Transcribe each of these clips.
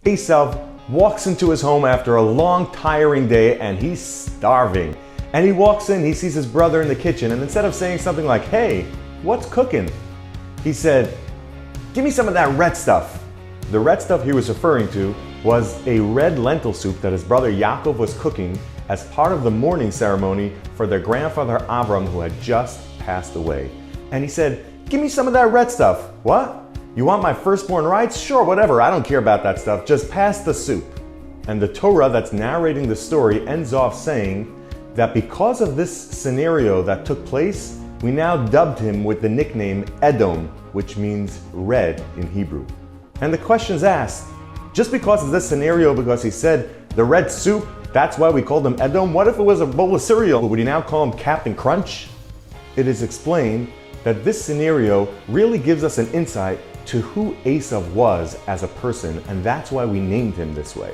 Esav walks into his home after a long, tiring day and he's starving. And he walks in, he sees his brother in the kitchen, and instead of saying something like, "Hey, what's cooking?" he said, "Give me some of that red stuff." The red stuff he was referring to was a red lentil soup that his brother Yaakov was cooking as part of the mourning ceremony for their grandfather Avram, who had just passed away. And he said, "Give me some of that red stuff." "What? You want my firstborn rights? Sure, whatever, I don't care about that stuff, just pass the soup." And the Torah that's narrating the story ends off saying that because of this scenario that took place, we now dubbed him with the nickname Edom, which means red in Hebrew. And the question's asked, just because of this scenario, because he said the red soup, that's why we called him Edom? What if it was a bowl of cereal? Would he now call him Captain Crunch? It is explained that this scenario really gives us an insight to who Esav was as a person, and that's why we named him this way.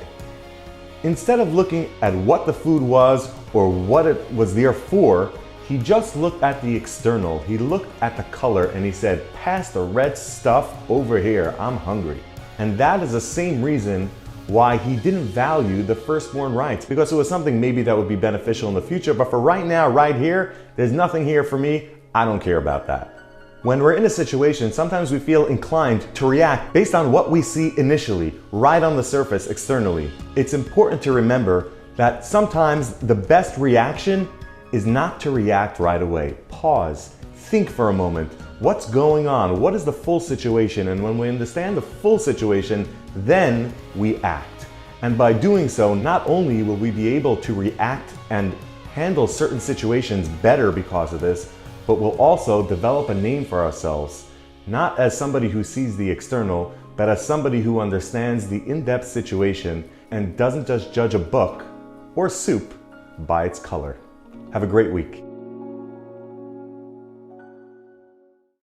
Instead of looking at what the food was or what it was there for, he just looked at the external. He looked at the color and he said, "Pass the red stuff over here, I'm hungry." And that is the same reason why he didn't value the firstborn rights, because it was something maybe that would be beneficial in the future, but for right now, right here, there's nothing here for me, I don't care about that. When we're in a situation, sometimes we feel inclined to react based on what we see initially, right on the surface externally. It's important to remember that sometimes the best reaction is not to react right away. Pause, think for a moment. What's going on? What is the full situation? And when we understand the full situation, then we act. And by doing so, not only will we be able to react and handle certain situations better because of this, but we'll also develop a name for ourselves, not as somebody who sees the external, but as somebody who understands the in-depth situation and doesn't just judge a book or soup by its color. Have a great week.